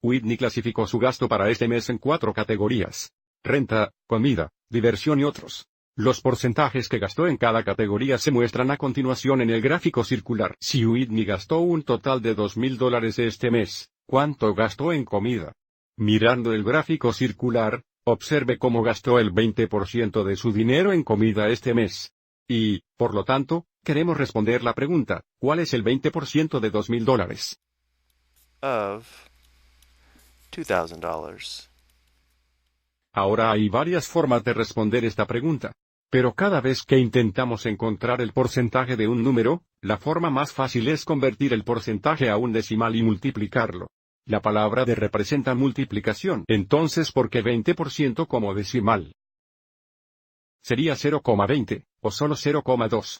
Whitney clasificó su gasto para este mes en 4 categorías: renta, comida, diversión y otros. Los porcentajes que gastó en cada categoría se muestran a continuación en el gráfico circular. Si Whitney gastó un total de $2,000 este mes, ¿cuánto gastó en comida? Mirando el gráfico circular, observe cómo gastó el 20% de su dinero en comida este mes. Y, por lo tanto, queremos responder la pregunta: ¿cuál es el 20% de $2,000? Of $2,000. Ahora hay varias formas de responder esta pregunta. Pero cada vez que intentamos encontrar el porcentaje de un número, la forma más fácil es convertir el porcentaje a un decimal y multiplicarlo. La palabra de representa multiplicación. Entonces, ¿por qué 20% como decimal? Sería 0,20, o solo 0,2.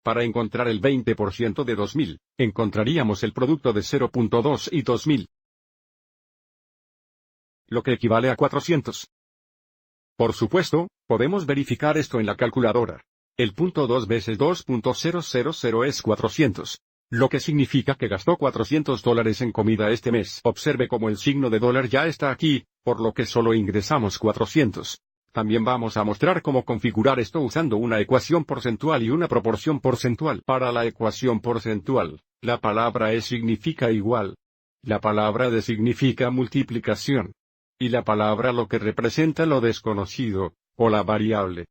Para encontrar el 20% de 2,000, encontraríamos el producto de 0.2 y 2,000, lo que equivale a 400. Por supuesto, podemos verificar esto en la calculadora. El punto 2 veces 2.000 es 400. Lo que significa que gastó $400 en comida este mes. Observe cómo el signo de dólar ya está aquí, por lo que solo ingresamos 400. También vamos a mostrar cómo configurar esto usando una ecuación porcentual y una proporción porcentual. Para la ecuación porcentual, la palabra E significa igual. La palabra D significa multiplicación. Y la palabra lo que representa lo desconocido, o la variable.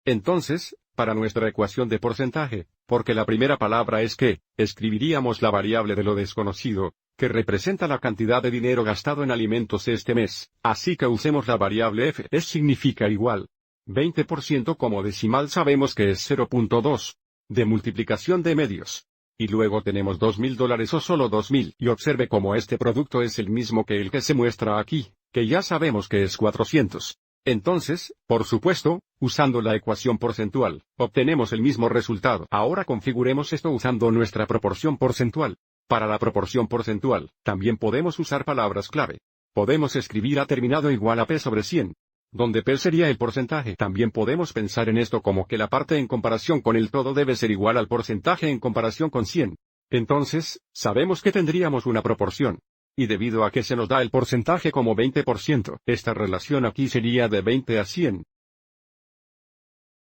Entonces, para nuestra ecuación de porcentaje, porque la primera palabra es que, escribiríamos la variable de lo desconocido, que representa la cantidad de dinero gastado en alimentos este mes, así que usemos la variable f. Es significa igual. 20% como decimal sabemos que es 0.2. De multiplicación de medios. Y luego tenemos $2,000 o solo 2,000. Y observe cómo este producto es el mismo que el que se muestra aquí, que ya sabemos que es 400. Entonces, por supuesto, usando la ecuación porcentual, obtenemos el mismo resultado. Ahora configuremos esto usando nuestra proporción porcentual. Para la proporción porcentual, también podemos usar palabras clave. Podemos escribir A terminado igual a P sobre 100. Donde P sería el porcentaje. También podemos pensar en esto como que la parte en comparación con el todo debe ser igual al porcentaje en comparación con 100. Entonces, sabemos que tendríamos una proporción. Y debido a que se nos da el porcentaje como 20%, esta relación aquí sería de 20 a 100.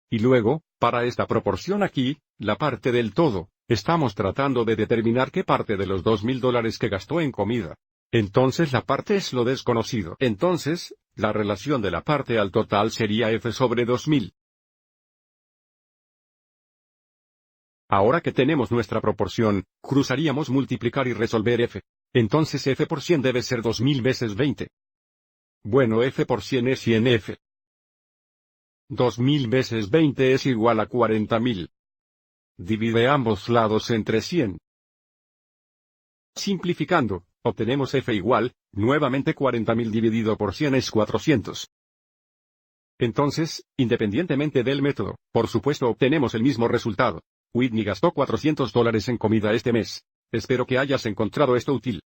Y luego, para esta proporción aquí, la parte del todo, estamos tratando de determinar qué parte de los $2,000 que gastó en comida. Entonces la parte es lo desconocido. Entonces, la relación de la parte al total sería f sobre 2,000. Ahora que tenemos nuestra proporción, cruzaríamos multiplicar y resolver f. Entonces f por 100 debe ser 2,000 veces 20. Bueno, f por 100 es 100f. 2,000 veces 20 es igual a 40,000. Divide ambos lados entre 100. Simplificando, obtenemos f igual, nuevamente 40,000 dividido por 100 es 400. Entonces, independientemente del método, por supuesto obtenemos el mismo resultado. Whitney gastó $400 en comida este mes. Espero que hayas encontrado esto útil.